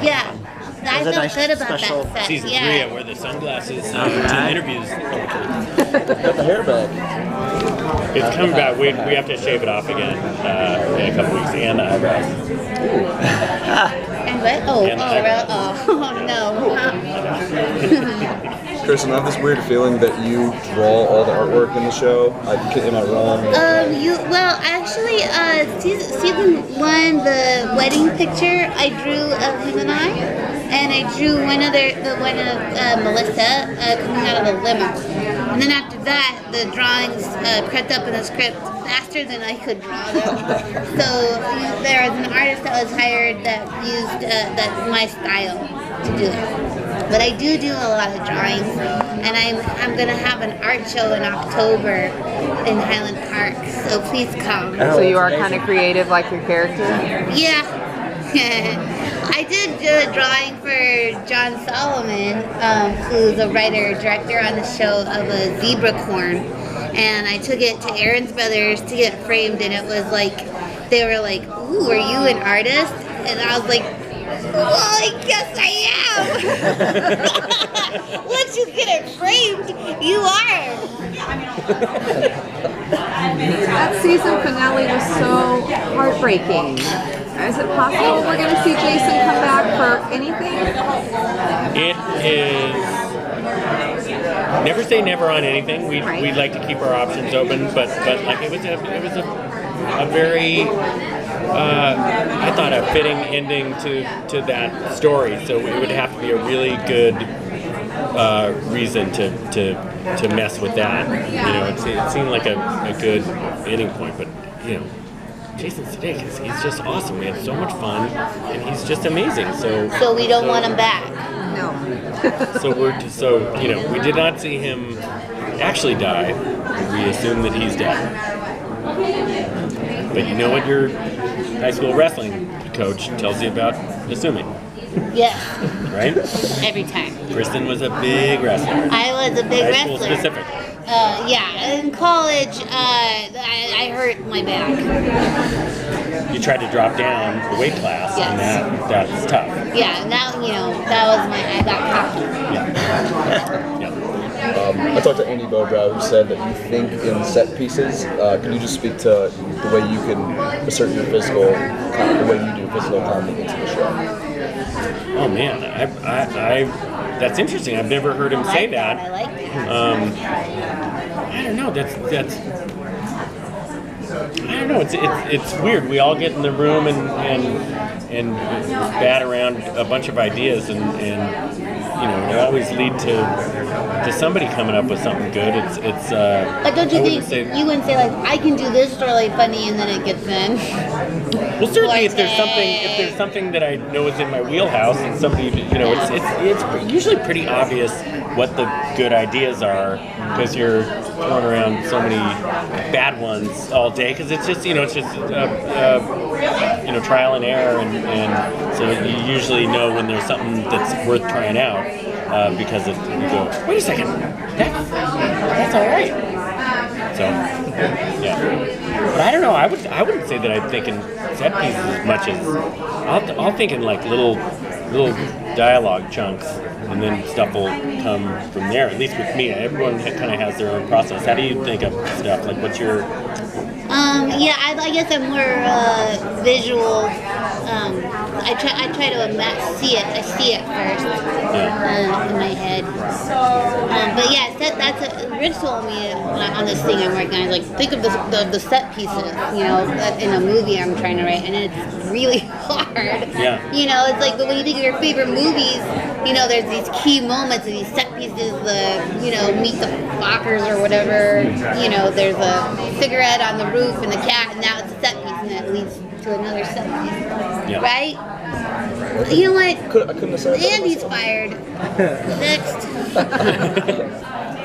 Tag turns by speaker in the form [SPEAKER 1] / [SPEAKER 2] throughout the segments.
[SPEAKER 1] Yeah. I felt
[SPEAKER 2] nice
[SPEAKER 1] good about
[SPEAKER 2] special
[SPEAKER 1] that set.
[SPEAKER 3] Season 3, I wear the sunglasses to interviews.
[SPEAKER 4] Got the hair back.
[SPEAKER 3] It's coming back. We have to shave it off again in a couple weeks, and the eyebrows.
[SPEAKER 1] And what? No.
[SPEAKER 4] Kristen, I have this weird feeling that you draw all the artwork in the show. Am I wrong?
[SPEAKER 1] Season 1, the wedding picture, I drew of him and and I drew one of Melissa coming out of the limo. And then after that, the drawings crept up in the script faster than I could draw them. So there was an artist that was hired that used my style to do it. But I do a lot of drawings, and I'm gonna have an art show in October in Highland Park. So please come.
[SPEAKER 5] So you are kind of creative, like your character.
[SPEAKER 1] Yeah. I did do a drawing for John Solomon, who's a writer-director on the show, of a zebra corn, and I took it to Aaron's Brothers to get framed, and it was like, they were like, "Ooh, are you an artist?" And I was like, "Well, I guess I am." Once you get it framed, you are.
[SPEAKER 5] That season finale was so heartbreaking. Is it possible we're going to see Jason come back for anything?
[SPEAKER 3] It is. Never say never on anything. We'd like to keep our options open, but like it was a very I thought a fitting ending to that story. So it would have to be a really good reason to mess with that. You know, it seemed like a good ending point, but you know, Jason Sudeikis, he's just awesome. We had so much fun, and he's just amazing. So
[SPEAKER 1] we don't want him back.
[SPEAKER 5] No.
[SPEAKER 3] so you know, we did not see him actually die. We assume that he's dead. But you know what your high school wrestling coach tells you about assuming.
[SPEAKER 1] Yes.
[SPEAKER 3] Right?
[SPEAKER 1] Every time.
[SPEAKER 3] Kristen was a big wrestler.
[SPEAKER 1] I was a big
[SPEAKER 3] high school
[SPEAKER 1] wrestler.
[SPEAKER 3] Specific.
[SPEAKER 1] Yeah, in college, I hurt my back.
[SPEAKER 3] You tried to drop down the weight class,
[SPEAKER 1] Yes.
[SPEAKER 3] and that's tough.
[SPEAKER 1] Yeah, now, that was I got cocky.
[SPEAKER 3] Yeah.
[SPEAKER 4] I talked to Andy Bobrow, who said that you think in set pieces. Can you just speak to the way you can assert your the way you do physical confidence in the show?
[SPEAKER 3] Oh man, I that's interesting. I've never heard him say that.
[SPEAKER 1] I like that.
[SPEAKER 3] I don't know. That's I don't know. It's weird. We all get in the room and bat around a bunch of ideas, and you know, they always lead to somebody coming up with something good. It's
[SPEAKER 1] But don't you think you wouldn't say like, I can do this really funny, and then it gets in?
[SPEAKER 3] Well, certainly if there's something that I know is in my wheelhouse, and somebody, you know, it's usually pretty obvious what the good ideas are, because you're throwing around so many bad ones all day, because it's just, you know, trial and error, and so you usually know when there's something that's worth trying out, because you go, wait a second, that's all right. So, yeah. But I don't know. I wouldn't say that I'm thinking set pieces as much as I'll think in like little dialogue chunks, and then stuff will come from there. At least with me, everyone kind of has their own process. How do you think of stuff? Like, what's your?
[SPEAKER 1] Yeah, I guess I'm more visual. I try to see it. I see it first in my head. But yeah, that's Rich told me on this thing I'm working on. Like, think of the set pieces, you know, in a movie I'm trying to write, and it's really hard.
[SPEAKER 3] Yeah.
[SPEAKER 1] You know, it's like when you think of your favorite movies, you know, there's these key moments and these set pieces. Meet the Fockers or whatever. You know, there's a cigarette on the roof and the cat, and now it's a set piece, and that leads to another set piece.
[SPEAKER 3] Yeah.
[SPEAKER 1] Right? You know what?
[SPEAKER 4] I couldn't have said that
[SPEAKER 1] Andy's
[SPEAKER 4] myself.
[SPEAKER 1] fired. Next.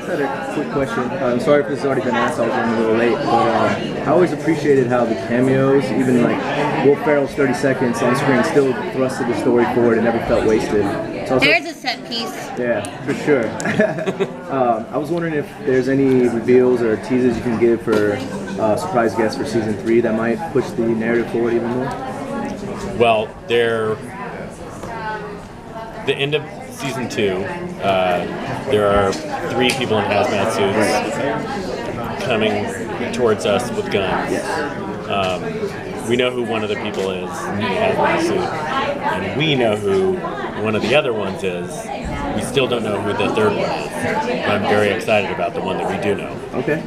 [SPEAKER 6] I had a quick question. I'm sorry if this has already been asked. I was running a little late, but I always appreciated how the cameos, even like Will Ferrell's 30 seconds on screen, still thrusted the story forward and never felt wasted. So
[SPEAKER 1] There's a set piece.
[SPEAKER 6] Yeah, for sure. I was wondering if there's any reveals or teases you can give for surprise guests for season 3 that might push the narrative forward even more.
[SPEAKER 3] Well, the end of season 2, there are 3 people in hazmat suits coming towards us with guns. We know who one of the people is in the hazmat suit, and we know who one of the other ones is. We still don't know who the third one is. But I'm very excited about the one that we do know.
[SPEAKER 6] Okay.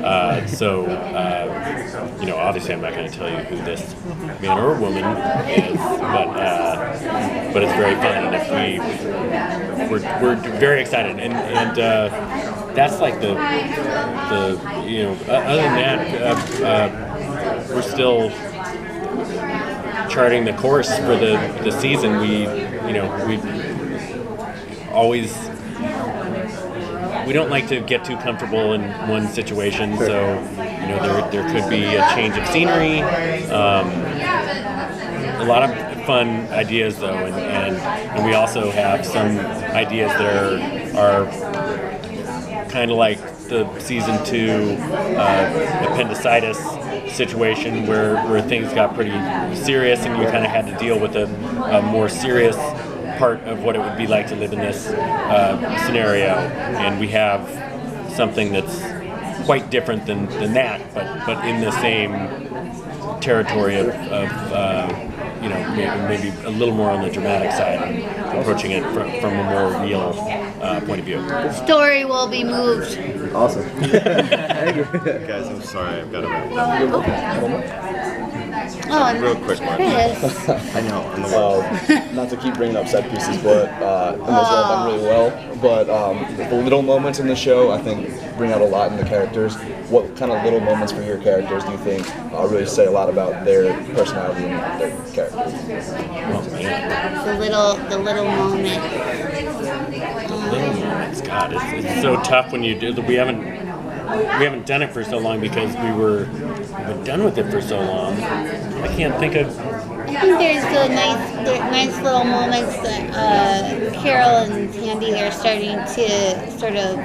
[SPEAKER 3] Obviously I'm not going to tell you who this man or woman is, but it's very fun, and we're very excited, and that's like the other than that, we're still charting the course for the season. We don't like to get too comfortable in one situation, so there could be a change of scenery, a lot of fun ideas though, and we also have some ideas that are kind of like the season 2 appendicitis situation where things got pretty serious and you kind of had to deal with a more serious part of what it would be like to live in this scenario, and we have something that's quite different than that, but in the same territory of maybe a little more on the dramatic side, approaching it from a more real point of view.
[SPEAKER 1] Story will be moved.
[SPEAKER 6] Awesome. Thank you.
[SPEAKER 2] Guys, I'm sorry, I've got to wrap
[SPEAKER 1] Oh, and
[SPEAKER 2] real quick one.
[SPEAKER 1] Chris.
[SPEAKER 2] I know.
[SPEAKER 4] Not to keep bringing up set pieces, but and those are all done really well. But the little moments in the show, I think, bring out a lot in the characters. What kind of little moments for your characters do you think really say a lot about their personality and their characters?
[SPEAKER 1] The little moment.
[SPEAKER 3] Little moments, God, it's so tough when you do. We haven't done it for so long because we've been done with it for so long. I can't think of.
[SPEAKER 1] I think there's the nice little moments that Carol and Sandy are starting to sort of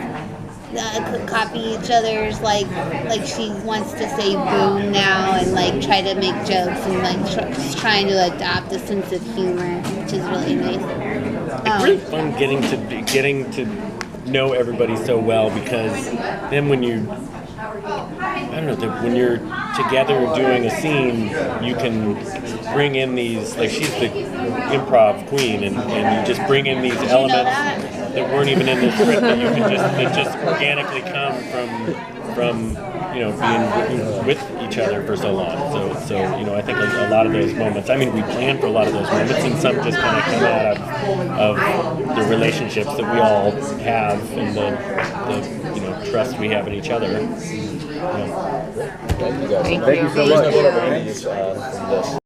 [SPEAKER 1] copy each other's, like she wants to say boom now and like try to make jokes and like trying to adopt a sense of humor, which is really nice.
[SPEAKER 3] It's really fun getting to know everybody so well, because then when you're together doing a scene, you can bring in these, like she's the improv queen, and you just bring in these elements that weren't even in the script that just organically come from being with each other for so long. So I think a lot of those moments, I mean, we plan for a lot of those moments, and some just kind of come out of the relationships that we all have and the trust we have in each other.
[SPEAKER 4] Thank you guys.
[SPEAKER 6] Thank you so much.
[SPEAKER 4] From this.